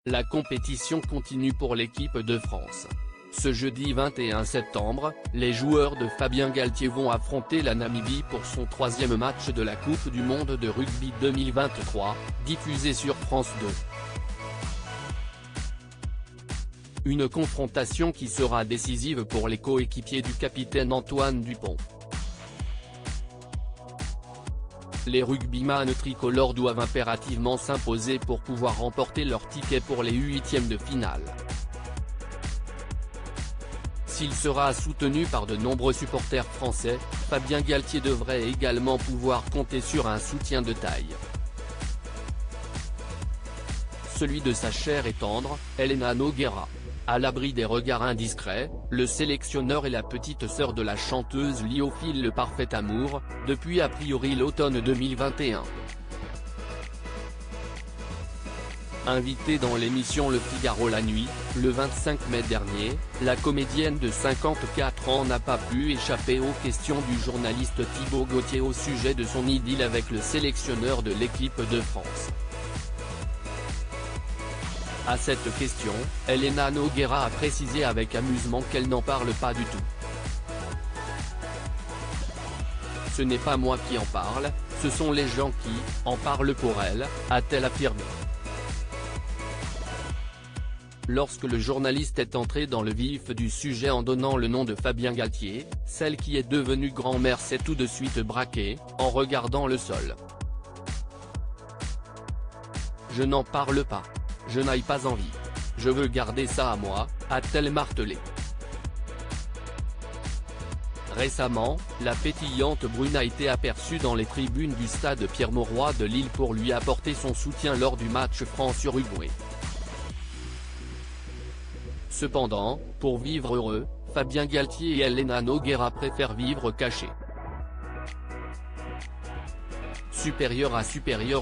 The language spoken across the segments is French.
La compétition continue pour l'équipe de France. Ce jeudi 21 septembre, les joueurs de Fabien Galthié vont affronter la Namibie pour son troisième match de la Coupe du Monde de rugby 2023, diffusé sur France 2. Une confrontation qui sera décisive pour les coéquipiers du capitaine Antoine Dupont. Les rugbyman tricolores doivent impérativement s'imposer pour pouvoir remporter leur ticket pour les huitièmes de finale. S'il sera soutenu par de nombreux supporters français, Fabien Galthié devrait également pouvoir compter sur un soutien de taille. Celui de sa chère et tendre, Helena Nogueira. À l'abri des regards indiscrets, le sélectionneur est la petite sœur de la chanteuse lyophile Le Parfait Amour, depuis a priori l'automne 2021. Invitée dans l'émission Le Figaro la nuit, le 25 mai dernier, la comédienne de 54 ans n'a pas pu échapper aux questions du journaliste Thibaut Gauthier au sujet de son idylle avec le sélectionneur de l'équipe de France. À cette question, Helena Nogueira a précisé avec amusement qu'elle n'en parle pas du tout. Ce n'est pas moi qui en parle, ce sont les gens qui en parlent pour elle, a-t-elle affirmé. Lorsque le journaliste est entré dans le vif du sujet en donnant le nom de Fabien Galthié, celle qui est devenue grand-mère s'est tout de suite braquée, en regardant le sol. Je n'en parle pas. Je n'ai pas envie. Je veux garder ça à moi, a-t-elle martelé. Récemment, la pétillante brune a été aperçue dans les tribunes du stade Pierre-Mauroy de Lille pour lui apporter son soutien lors du match France-Uruguay. Cependant, pour vivre heureux, Fabien Galthié et Helena Nogueira préfèrent vivre cachés. Supérieur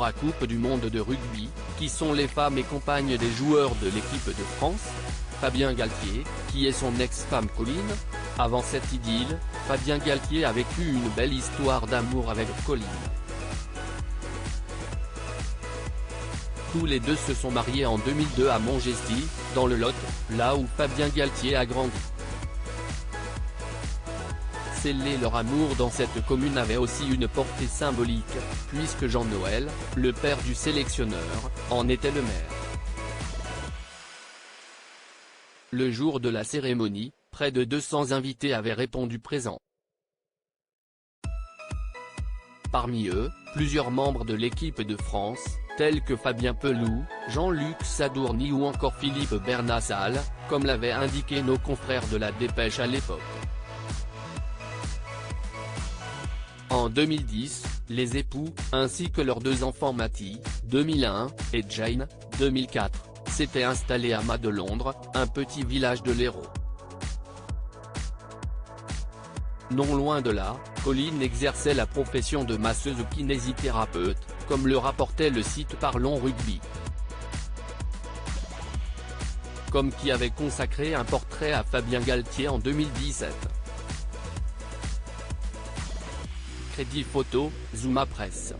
à Coupe du Monde de rugby, qui sont les femmes et compagnes des joueurs de l'équipe de France. Fabien Galthié, qui est son ex-femme Colline. Avant cette idylle, Fabien Galthié a vécu une belle histoire d'amour avec Colline. Tous les deux se sont mariés en 2002 à Montgesty, dans le Lot, là où Fabien Galthié a grandi. Sceller leur amour dans cette commune avait aussi une portée symbolique, puisque Jean-Noël, le père du sélectionneur, en était le maire. Le jour de la cérémonie, près de 200 invités avaient répondu présents. Parmi eux, plusieurs membres de l'équipe de France, tels que Fabien Pelou, Jean-Luc Sadourny ou encore Philippe Bernassal, comme l'avaient indiqué nos confrères de La Dépêche à l'époque. En 2010, les époux, ainsi que leurs deux enfants Matty, 2001, et Jane, 2004, s'étaient installés à Mas de Londres, un petit village de l'Hérault. Non loin de là, Colline exerçait la profession de masseuse kinésithérapeute, comme le rapportait le site Parlons Rugby. Comme qui avait consacré un portrait à Fabien Galthié en 2017. Crédit photo, Zuma Presse.